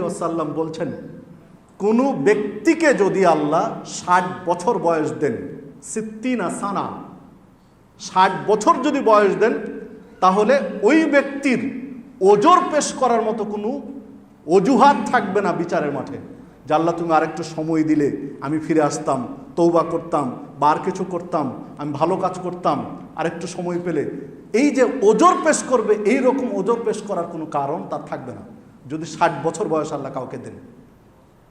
ওয়াসাল্লাম বলছেন, কোনো ব্যক্তিকে যদি আল্লাহ 60 বছর বয়স দেন, সিত্তিনা সানা, 60 বছর যদি বয়স দেন, তাহলে ওই ব্যক্তির ওজর পেশ করার মতো কোনো অজুহাত থাকবে না বিচারের মাঠে, যে আল্লাহ তুমি আরেকটু সময় দিলে আমি ফিরে আসতাম, তওবা করতাম, বা আর কিছু করতাম, আমি ভালো কাজ করতাম, আরেকটু সময় পেলে। এই যে ওজর পেশ করবে, এই রকম ওজর পেশ করার কোনো কারণ তার থাকবে না যদি 60 বছর বয়স আল্লাহ কাউকে দেন।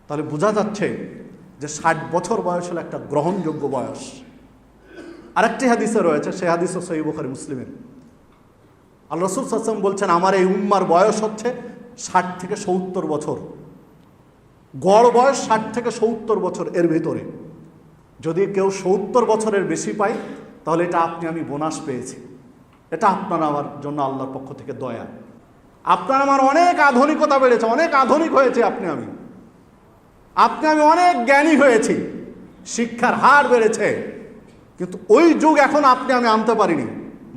তাহলে বোঝা যাচ্ছে যে 60 বছর বয়স হলো একটা গ্রহণযোগ্য বয়স। আরেকটি হাদিসে রয়েছে, সেই হাদিসও সহিহ বুখারী মুসলিমের। আল্লাহ রাসূল সাল্লাল্লাহু আলাইহি ওয়াসাল্লাম বলছেন, আমার এই উম্মার বয়স হচ্ছে 60 থেকে 70 বছর। গড় বয়স 60 থেকে 70 বছর, এর ভিতরে যদি কেউ 70 বছরের বেশি পায়, তাহলে এটা আপনি আমি বোনাস পেয়েছি। এটা আপনার আমার জন্য আল্লাহর পক্ষ থেকে দয়া। আপনার আমার অনেক আধুনিকতা বেড়েছে, অনেক আধুনিক হয়েছে আপনি আমি অনেক জ্ঞানী হয়েছি, শিক্ষার হার বেড়েছে, কিন্তু ওই যুগ এখন আপনি আমি আনতে পারিনি।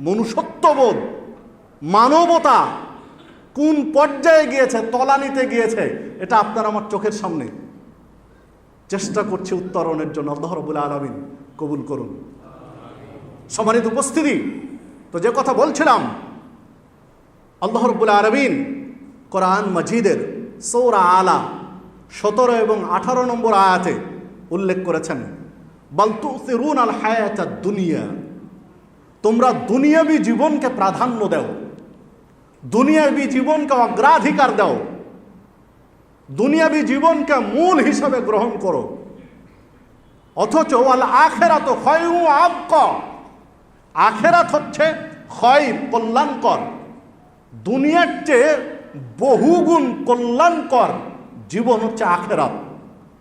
মনুষ্যত্ববোধ, মানবতা কোন পর্যায়ে গিয়েছে, তলানিতে গিয়েছে, এটা আপনার আমার চোখের সামনে। চেষ্টা করছি উত্তরণের জন্য, আল্লাহ রাব্বুল আলামিন কবুল করুন। সম্মানিত উপস্থিতি, তো যে কথা বলছিলাম, আল্লাহ রাব্বুল আলামিন কোরআন মাজিদের সূরা আলা 17 এবং 18 নম্বর আয়াতে উল্লেখ করেছেন, বাল তুসিরুনাল হায়াতাদ দুনিয়া, তোমরা দুনিয়াবী জীবনকে প্রাধান্য দাও, দুনিয়াবী জীবনকে অগ্রাধিকার দাও, দুনিয়াবী জীবনকে মূল হিসাবে গ্রহণ করো, অথচ ওয়াল আখিরাত খায়রু ওয়া আবকা, আখিরাত হচ্ছে খায়র, কল্যাণকর, দুনিয়ার চেয়ে বহুগুণ কল্যাণকর জীবন হচ্ছে আখিরাত,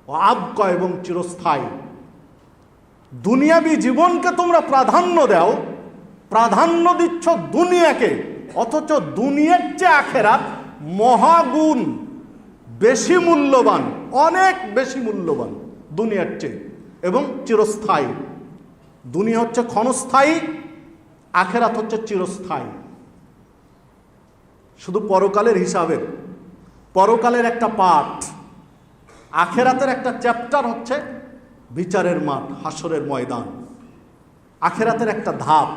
ও আবকা এবং চিরস্থায়ী। দুনিয়াবী জীবনকে তোমরা প্রাধান্য দাও, প্রাধান্য দিচ্ছ দুনিয়াকে, অথচ দুনিয়ার চেয়ে আখিরাত মহাগুণ বেশি মূল্যবান, অনেক বেশি মূল্যবান দুনিয়ার চেয়ে, এবং চিরস্থায়ী। দুনিয়া হচ্ছে ক্ষণস্থায়ী, আখিরাত হচ্ছে চিরস্থায়ী। শুধু পরকালের হিসাবের, পরকালের একটা পাঠ, আখিরাতের একটা চ্যাপ্টার হচ্ছে বিচারের মাঠ, হাসরের ময়দান, আখিরাতের একটা ধাপ।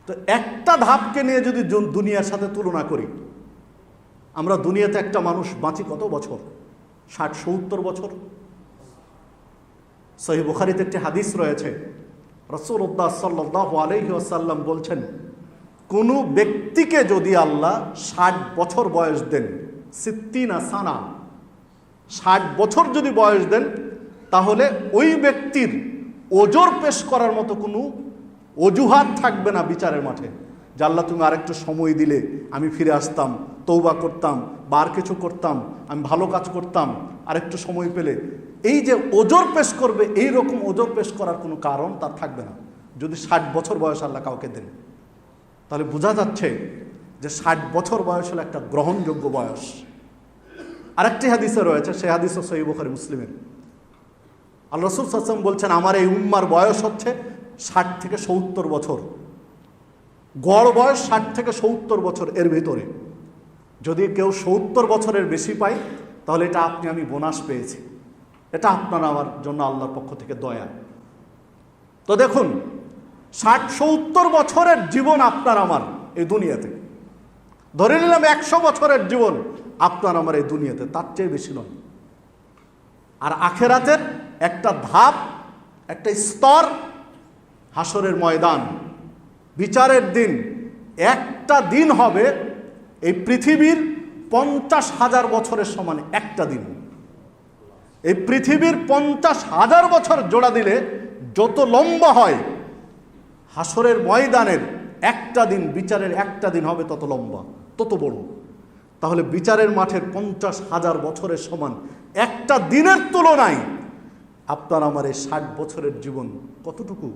তো একটা ধাপকে নিয়ে যদি দুনিয়ার সাথে তুলনা করি, আমরা দুনিয়াতে একটা মানুষ বাঁচি কত বছর? 60-70 বছর। সহিহ বুখারীতে একটি হাদিস রয়েছে, রাসূলুল্লাহ সাল্লাল্লাহু আলাইহি ওয়াসাল্লাম বলছেন, কোনো ব্যক্তিকে যদি আল্লাহ 60 বছর বয়স দেন, সিত্তিনা সানা, 60 বছর যদি বয়স দেন, তাহলে ওই ব্যক্তির ওজর পেশ করার মতো কোনো অজুহাত থাকবে না বিচারের মাঠে, যে আল্লাহ তুমি আরেকটু সময় দিলে আমি ফিরে আসতাম, তওবা করতাম, বা আর কিছু করতাম, আমি ভালো কাজ করতাম, আরেকটু সময় পেলে। এই যে ওজর পেশ করবে, এই রকম ওজর পেশ করার কোনো কারণ তার থাকবে না যদি 60 বছর বয়স আল্লাহ কাউকে দেন। তাহলে বোঝা যাচ্ছে যে 60 বছর বয়স হলো একটা গ্রহণযোগ্য বয়স। আরেকটি হাদিসে রয়েছে, সেই হাদিসও সহিহ বুখারী মুসলিমের। আল্লাহ রাসূল সাল্লাল্লাহু আলাইহি ওয়াসাল্লাম বলছেন, আমার এই উম্মার বয়স হচ্ছে 60 থেকে 70 বছর। গড় বয়স 60 থেকে 70 বছর, এর ভিতরে যদি কেউ 70 বছরের বেশি পায়, তাহলে এটা আপনি আমি বোনাস পেয়েছি। এটা আপনার আমার জন্য আল্লাহর পক্ষ থেকে দয়া। তো দেখুন, 60-70 বছরের জীবন আপনার আমার এই দুনিয়াতে, ধরে নিলাম 100 বছরের জীবন আপনার আমার এই দুনিয়াতে, তার চেয়ে বেশি নয়। আর আখিরাতের একটা ধাপ, একটা স্তর, হাসরের ময়দান, বিচারের দিন। একটা দিন হবে এই পৃথিবীর 50,000 বছরের সমান একটা দিন। এই পৃথিবীর 50,000 বছর জোড়া দিলে যত লম্বা হয়, হাসরের ময়দানের একটা দিন, বিচারের একটা দিন হবে তত লম্বা, তত বড়। তাহলে বিচারের মাঠের 50,000 বছরের সমান একটা দিনের তুলনায় আপনার আমার এই 60 বছরের জীবন কতটুকু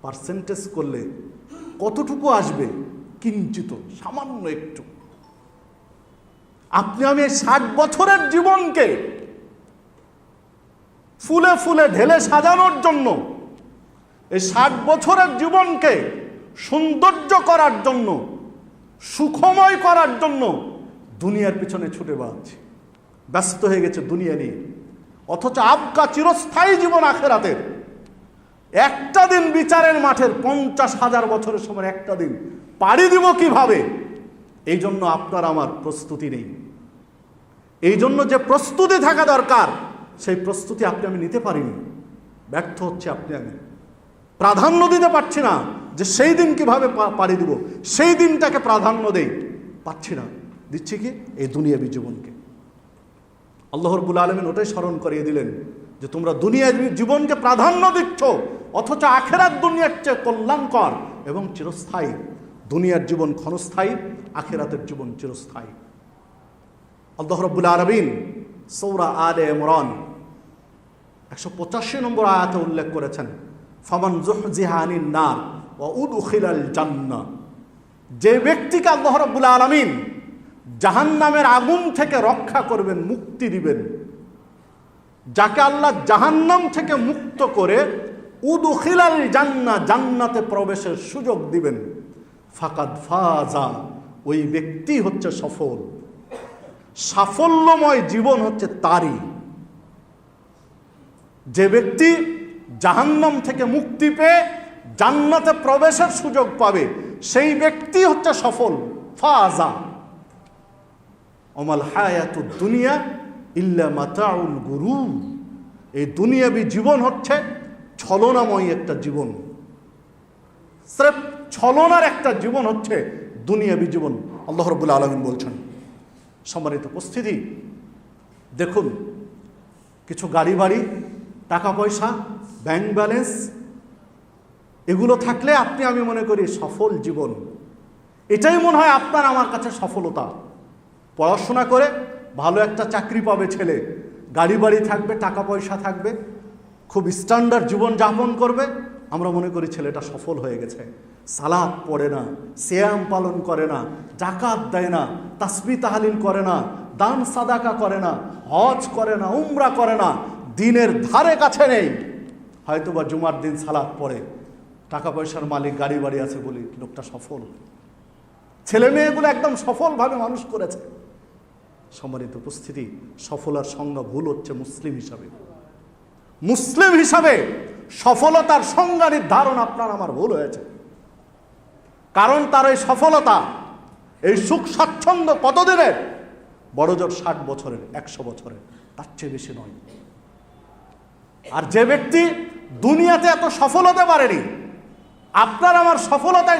পার্সেন্টেজ করলে কতটুকু আসবে? কিঞ্চিত, সামান্য একটু। আপনি আমি এই 60 বছরের জীবনকে ফুলে ফুলে ঢেলে সাজানোর জন্য, এই 60 বছরের জীবনকে সৌন্দর্য করার জন্য, সুখময় করার জন্য দুনিয়ার পিছনে ছুটে বেড়াচ্ছি। ব্যস্ত হয়ে গেছে দুনিয়া নিয়ে। অথচ আবকা চিরস্থায়ী জীবন আখিরাতের। একটা দিন বিচারের মাঠের 50,000 বছরের সময় একটা দিন পাড়ি দিব কিভাবে, এই জন্য আপনার আমার প্রস্তুতি নেই। এই জন্য যে প্রস্তুতি থাকা দরকার সেই প্রস্তুতি আপনি আমি নিতে পারিনি, ব্যর্থ হচ্ছে আপনি আমি। প্রাধান্য দিতে পারছি না যে সেই দিন কিভাবে পাড়ি দিব, সেই দিনটাকে প্রাধান্য দেই, পাচ্ছি না। দিচ্ছি কি এই দুনিয়াবী জীবনকে। আল্লাহ রাব্বুল আলামিন ওটাই স্মরণ করিয়ে দিলেন যে তোমরা দুনিয়াবী জীবনকে প্রাধান্য দিচ্ছ, অথচ আখিরাত দুনিয়ার চেয়ে কল্যাণকর এবং চিরস্থায়ী। দুনিয়ার জীবন ক্ষণস্থায়ী, আখিরাতের জীবন চিরস্থায়ী। আল্লাহ রাব্বুল আলামিন সূরা আলে ইমরান 185 নম্বর আয়াতে উল্লেখ করেছেন, ফামান যুহজিহা আনিন নার ওয়া উদখিলাল জান্নাহ। যে ব্যক্তিকে আল্লাহ রাব্বুল আলামিন জাহান্নামের আগুন থেকে রক্ষা করবেন, মুক্তি দিবেন, যাকে আল্লাহ জাহান্নাম থেকে মুক্ত করে উদখিলাল জান্নাহ, জান্নাতে প্রবেশের সুযোগ দিবেন, ফাকাদ ফাজা, ওই ব্যক্তি হচ্ছে সফল। সাফল্যময় জীবন হচ্ছে তারই। যে ব্যক্তি জাহান্নাম থেকে মুক্তি পেয়ে জান্নাতে প্রবেশের সুযোগ পাবে, সেই ব্যক্তি হচ্ছে সফল। ফাজা। ওমাল হায়াতুদ দুনিয়া ইল্লা মাতাউল গুরুর। এই দুনিয়াবী জীবন হচ্ছে ছলনাময় একটা জীবন, স্রেফ ছলনার একটা জীবন হচ্ছে দুনিয়াবী জীবন, আল্লাহ রাব্বুল আলামিন বলছেন। সম্মানিত উপস্থিতি, দেখুন কিছু গাড়ি বাড়ি, টাকা পয়সা, ব্যাংক ব্যালেন্স, এগুলো থাকলে আপনি আমি মনে করি সফল জীবন। এটাই মনে হয় আপনার আমার কাছে সফলতা। পড়াশোনা করে ভালো একটা চাকরি পাবে ছেলে, গাড়ি বাড়ি থাকবে, টাকা পয়সা থাকবে, খুব স্ট্যান্ডার্ড জীবন যাপন করবে, আমরা মনে করি ছেলেটা সফল হয়ে গেছে। সালাত পড়ে না, সিয়াম পালন করে না, যাকাত দেয় না, তাসবিহ তাহলিল করে না, দান সাদাকা করে না, হজ করে না, উমরা করে না, দিনের ধারে কাছে নেই। হয়তোবা জুমার দিন সালাত পড়ে, টাকা পয়সার মালিক, গাড়ি বাড়ি আছে বলি লোকটা সফল। ছেলে মেয়েগুলো একদম সফলভাবে মানুষ করেছে। সম্মানিত উপস্থিতি, সফলার সংজ্ঞা ভুল হচ্ছে মুসলিম হিসাবে। মুসলিম হিসাবে সফলতার সংজ্ঞা নির্ধারণ আপনার আমার ভুল হয়েছে। কারণ তার এই সফলতা, এই সুখ স্বাচ্ছন্দ্য কতদিনের? বড়জোর 60 বছরের, 100 বছরের, তার চেয়ে বেশি নয়। আর যে ব্যক্তি দুনিয়াতে এত সফল হতে পারেনি, আপনার আমার সফলতার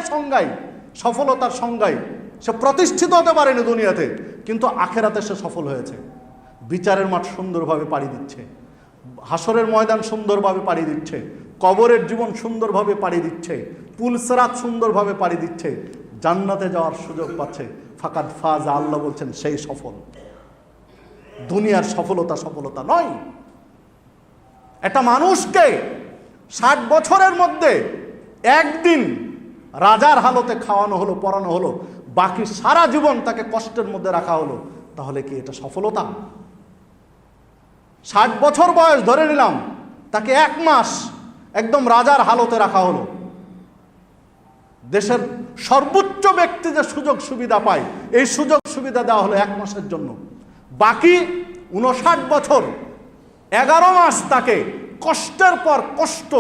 সংজ্ঞায় সে প্রতিষ্ঠিত হতে পারেনি দুনিয়াতে, কিন্তু আখেরাতে সে সফল হয়েছে। বিচারের মাঠ সুন্দরভাবে পাড়ি দিচ্ছে, হাসরের ময়দান সুন্দরভাবে পাড়ি দিচ্ছে, কবরের জীবন সুন্দরভাবে পাড়ি দিচ্ছে, পুলসরাত সুন্দরভাবে পাড়ি দিচ্ছে, জান্নাতে যাওয়ার সুযোগ পাচ্ছে। ফাকাদ ফাজা, আল্লাহ বলছেন সেই সফল। দুনিয়ার সফলতা নয়। একটা মানুষকে 60 বছরের মধ্যে একদিন রাজার হালতে খাওয়ানো হলো, পড়ানো হলো, বাকি সারা জীবন তাকে কষ্টের মধ্যে রাখা হলো, তাহলে কি এটা সফলতা? 60 বছর বয়স ধরে নিলাম, তাকে 1 মাস একদম রাজার হালতে রাখা হলো। দেশের সর্বোচ্চ ব্যক্তি যে সুযোগ সুবিধা পায়, এই সুযোগ সুবিধা দেওয়া হলো 1 মাসের জন্য। বাকি 59 বছর 11 মাস তাকে কষ্টের পর কষ্ট,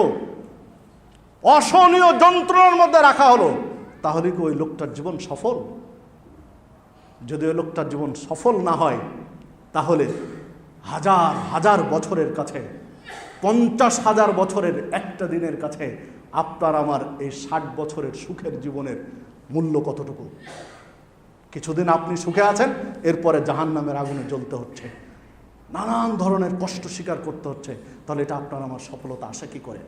অসহনীয় যন্ত্রণার মধ্যে রাখা হলো, তাহলে কি ওই লোকটার জীবন সফল? যদি ওই লোকটার জীবন সফল না হয়, তাহলে হাজার হাজার বছরের কাছে, 50,000 বছরের একটা দিনের কাছে আপনার আমার এই 60 বছরের সুখের জীবনের মূল্য কতটুকু? কিছুদিন আপনি সুখে আছেন, এরপরে জাহান্নামের আগুনে জ্বলতে হচ্ছে, নানান ধরনের কষ্ট স্বীকার করতে হচ্ছে, তাহলে এটা আপনার আমার সফলতা আসে কি করে?